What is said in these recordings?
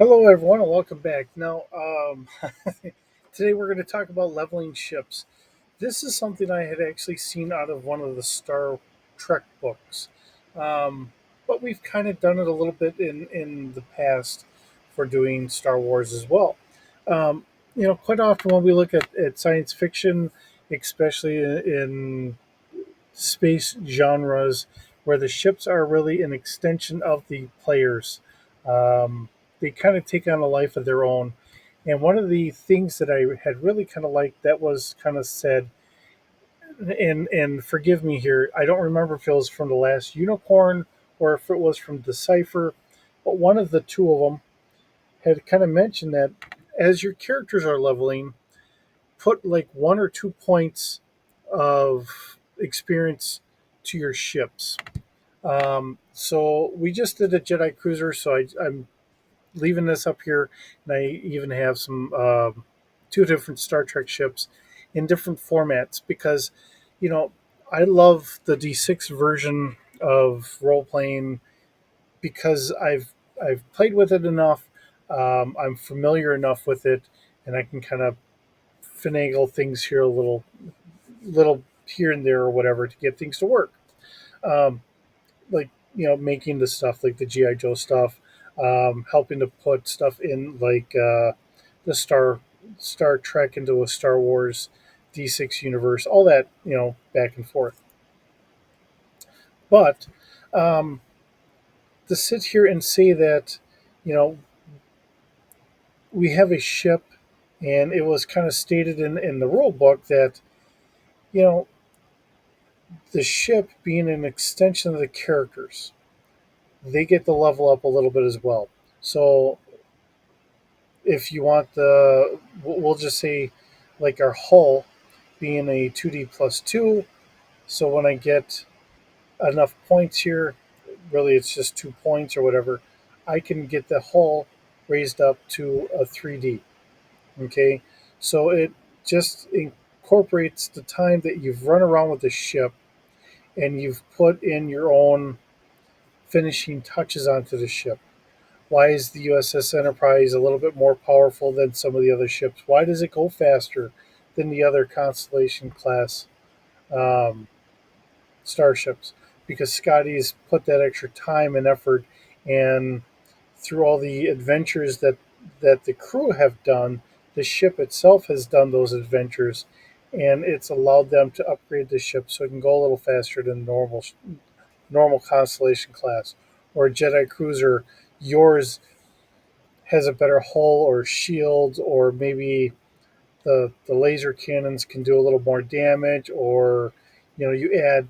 Hello, everyone, and welcome back. Now, today we're going to talk about leveling ships. This is something I had actually seen out of one of the Star Trek books, but we've kind of done it a little bit in the past for doing Star Wars as well. Um, quite often when we look at science fiction, especially in space genres where the ships are really an extension of the players. Um, they kind of take on a life of their own. And one of the things that I had really kind of liked that was kind of said, and forgive me here, I don't remember if it was from the last Unicorn or if it was from Decipher, but one of the two of them had kind of mentioned that as your characters are leveling, put like 1 or 2 points of experience to your ships. So we just did a Jedi cruiser, so I'm leaving this up here, and I even have some two different Star Trek ships in different formats because, you know, I love the D6 version of role playing because I've played with it enough. I'm familiar enough with it, and I can kind of finagle things here a little here and there or whatever to get things to work. Um, like making the stuff like the GI Joe stuff, helping to put stuff in like the Star Trek into a Star Wars D6 universe, all that back and forth. But um, to sit here and say that you know we have a ship, and it was kind of stated in the rule book that you know the ship being an extension of the characters, they get to level up a little bit as well. So if you want we'll just say like our hull being a 2D plus 2. So when I get enough points here, really it's just 2 points or whatever, I can get the hull raised up to a 3D. Okay. So it just incorporates the time that you've run around with the ship and you've put in your own finishing touches onto the ship. Why is the USS Enterprise a little bit more powerful than some of the other ships? Why does it go faster than the other Constellation class um, starships? Because Scotty's put that extra time and effort, and through all the adventures that the crew have done, the ship itself has done those adventures, and it's allowed them to upgrade the ship so it can go a little faster than normal Constellation class or a Jedi cruiser. Yours has a better hull or shield, or maybe the laser cannons can do a little more damage, or you add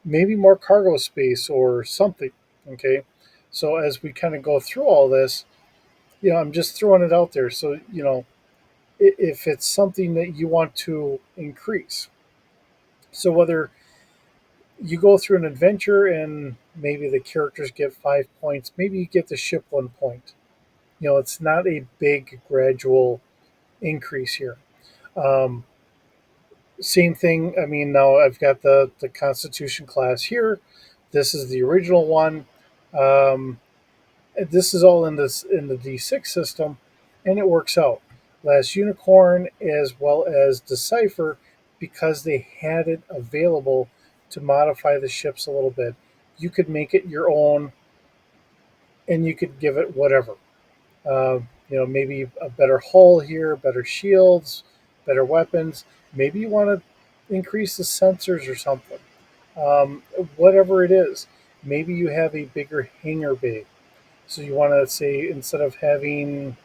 maybe more cargo space or something. Okay, so as we kind of go through all this, I'm just throwing it out there. So if it's something that you want to increase, so whether you go through an adventure and maybe the characters get 5 points, maybe you get the ship 1 point. It's not a big gradual increase here. Um, Same thing. I mean, now I've got the Constitution class here. This is the original one. Um, this is all in the D6 system, and it works out. Last Unicorn as well as Decipher, because they had it available to modify the ships a little bit. You could make it your own, and you could give it whatever. Maybe a better hull here, better shields, better weapons. Maybe you want to increase the sensors or something. Um, Whatever it is, maybe you have a bigger hangar bay. So you want to say instead of having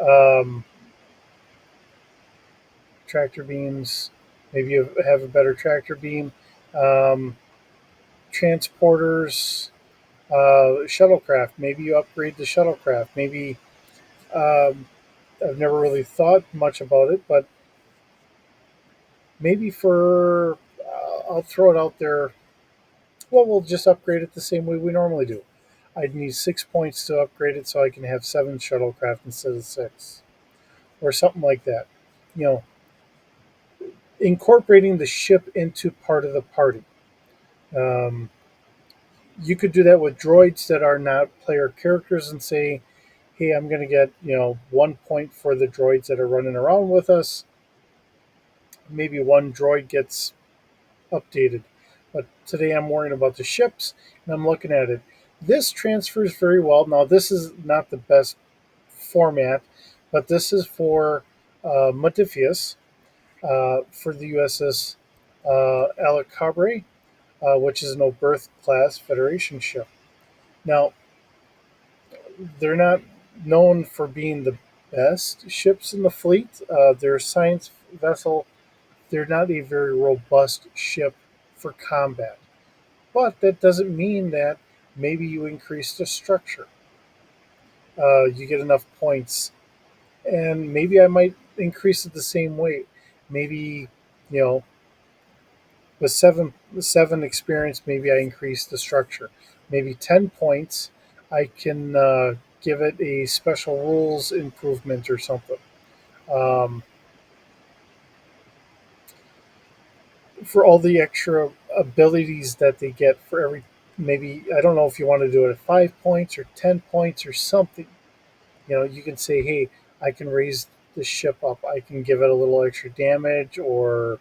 um, tractor beams, maybe you have a better tractor beam, um, transporters, shuttlecraft. Maybe you upgrade the shuttlecraft. Maybe um, I've never really thought much about it, but maybe for I'll throw it out there. Well, we'll just upgrade it the same way we normally do. I'd need 6 points to upgrade it so I can have 7 shuttlecraft instead of 6, or something like that. You know, incorporating the ship into part of the party. Um, You could do that with droids that are not player characters and say, hey, I'm going to get 1 point for the droids that are running around with us. Maybe one droid gets updated. But today I'm worrying about the ships and I'm looking at it. This transfers very well. Now, this is not the best format, but this is for Modifius for the USS Alacabre, which is an Oberth class Federation ship. Now, they're not known for being the best ships in the fleet. They're a science vessel. They're not a very robust ship for combat. But that doesn't mean that maybe you increase the structure. You get enough points, and maybe I might increase it the same way. Maybe you know with seven experience, maybe I increase the structure. Maybe 10 points, I can give it a special rules improvement or something. Um, for all the extra abilities that they get for every, maybe I don't know if you want to do it at 5 points or 10 points or something. You can say, hey, I can raise the ship up. I can give it a little extra damage or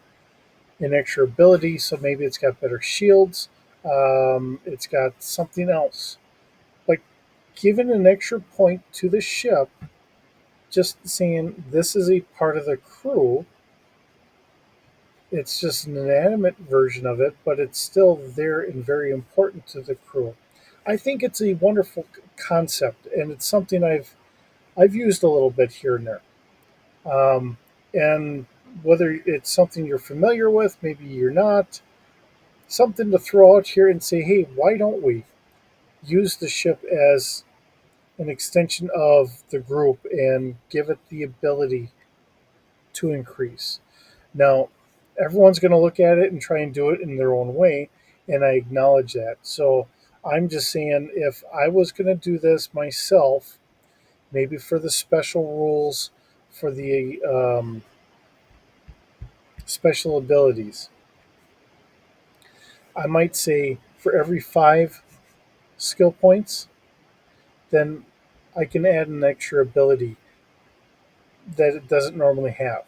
an extra ability. So maybe it's got better shields. It's got something else. Like giving an extra point to the ship, just saying this is a part of the crew. It's just an inanimate version of it, but it's still there and very important to the crew. I think it's a wonderful concept, and it's something I've used a little bit here and there. And whether it's something you're familiar with, maybe you're not, something to throw out here and say, hey, why don't we use the ship as an extension of the group and give it the ability to increase? Now, everyone's going to look at it and try and do it in their own way, and I acknowledge that. So I'm just saying, if I was going to do this myself, maybe for the special rules, for the special abilities, I might say for every 5 skill points, then I can add an extra ability that it doesn't normally have.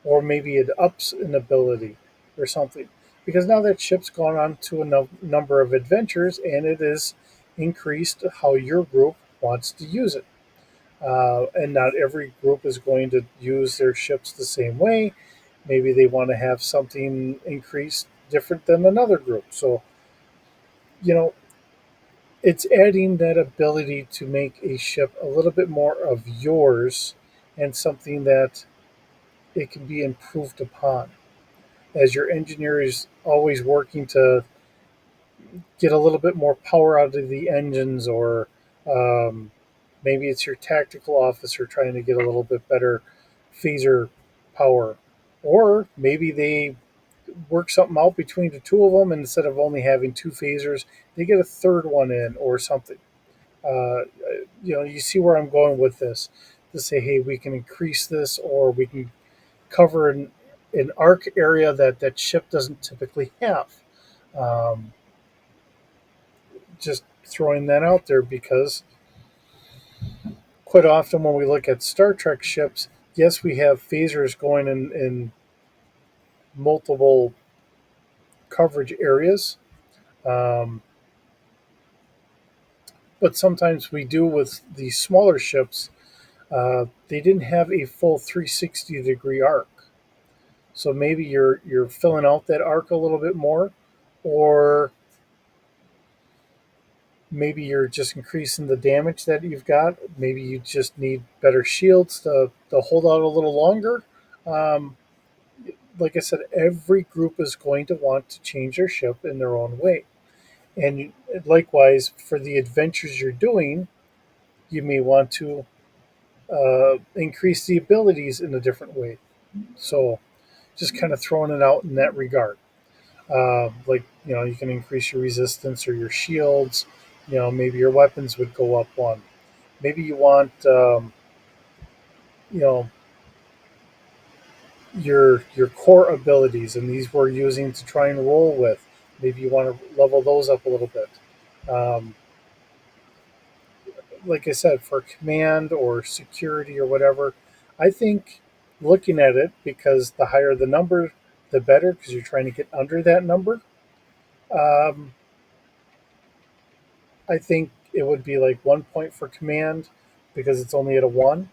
Or maybe it ups an ability or something. Because now that ship's gone on to a number of adventures and it is increased how your group wants to use it. And not every group is going to use their ships the same way. Maybe they want to have something increased different than another group. So, you know, it's adding that ability to make a ship a little bit more of yours and something that it can be improved upon as your engineer is always working to get a little bit more power out of the engines, or um, maybe it's your tactical officer trying to get a little bit better phaser power, or maybe they work something out between the two of them, and instead of only having two phasers, they get a third one in or something. uh, you see where I'm going with this, to say, hey, we can increase this, or we can cover an arc area that that ship doesn't typically have. Um, just throwing that out there, because quite often when we look at Star Trek ships, yes, we have phasers going in multiple coverage areas, um, but sometimes we do with the smaller ships. They didn't have a full 360-degree arc, so maybe you're filling out that arc a little bit more, or maybe you're just increasing the damage that you've got. Maybe you just need better shields to hold out a little longer. Um, like I said, every group is going to want to change their ship in their own way. And likewise, for the adventures you're doing, you may want to increase the abilities in a different way. So, just kind of throwing it out in that regard. Like, you can increase your resistance or your shields. Maybe your weapons would go up one. Maybe you want, you know, your core abilities, and these we're using to try and roll with. Maybe you want to level those up a little bit. Um, like I said, for command or security or whatever, I think looking at it, because the higher the number, the better, because you're trying to get under that number. Um, I think it would be like 1 point for command because it's only at a one.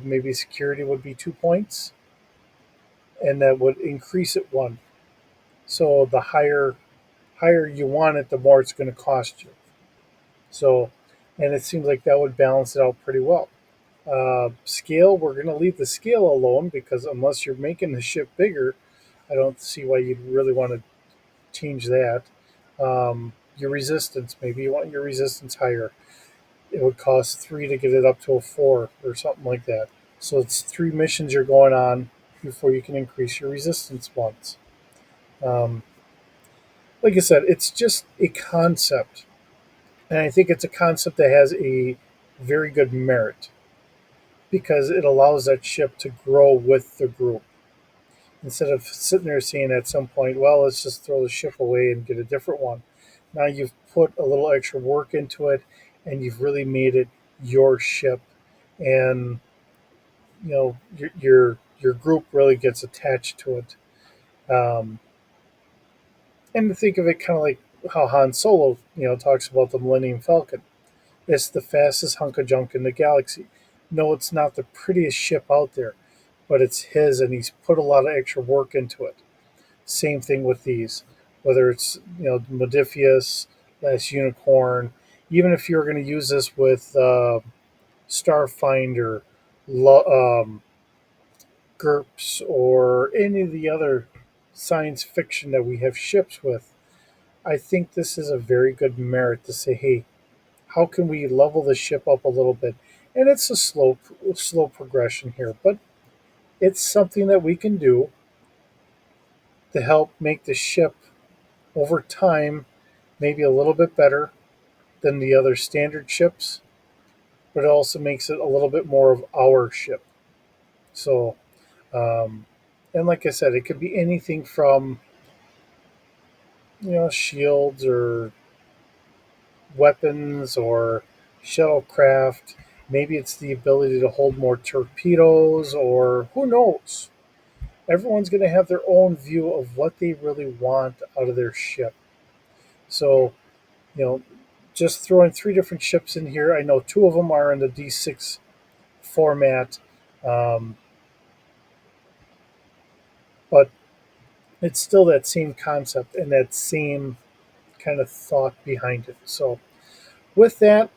Maybe security would be 2 points, and that would increase it one. So the higher you want it, the more it's going to cost you. So, and it seems like that would balance it out pretty well. Scale, we're going to leave the scale alone because unless you're making the ship bigger, I don't see why you'd really want to change that. Your resistance, maybe you want your resistance higher. It would cost three to get it up to a four or something like that. So it's three missions you're going on before you can increase your resistance once. Um, like I said, it's just a concept. And I think it's a concept that has a very good merit because it allows that ship to grow with the group. Instead of sitting there saying at some point, well, let's just throw the ship away and get a different one. Now you've put a little extra work into it and you've really made it your ship. And your group really gets attached to it. Um, and to think of it kind of like how Han Solo, talks about the Millennium Falcon. It's the fastest hunk of junk in the galaxy. No, it's not the prettiest ship out there, but it's his, and he's put a lot of extra work into it. Same thing with these, whether it's Modifius, Last Unicorn. Even if you're going to use this with Starfinder, GURPS, or any of the other science fiction that we have ships with, I think this is a very good merit to say, hey, how can we level the ship up a little bit? And it's a slow progression here, but it's something that we can do to help make the ship over time maybe a little bit better than the other standard ships, but it also makes it a little bit more of our ship. So, um, and like I said, it could be anything from shields or weapons or shuttlecraft. Maybe it's the ability to hold more torpedoes, or who knows? Everyone's going to have their own view of what they really want out of their ship. So, you know, just throwing three different ships in here. I know two of them are in the D6 format, um, but it's still that same concept and that same kind of thought behind it. So, with that,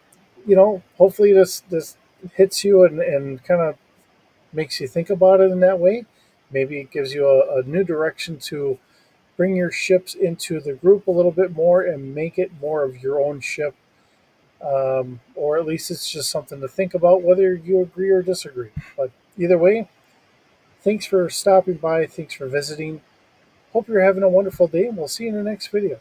hopefully this hits you and kind of makes you think about it in that way. Maybe it gives you a new direction to bring your ships into the group a little bit more and make it more of your own ship. Or at least it's just something to think about, whether you agree or disagree. But either way, thanks for stopping by. Thanks for visiting. Hope you're having a wonderful day, and we'll see you in the next video.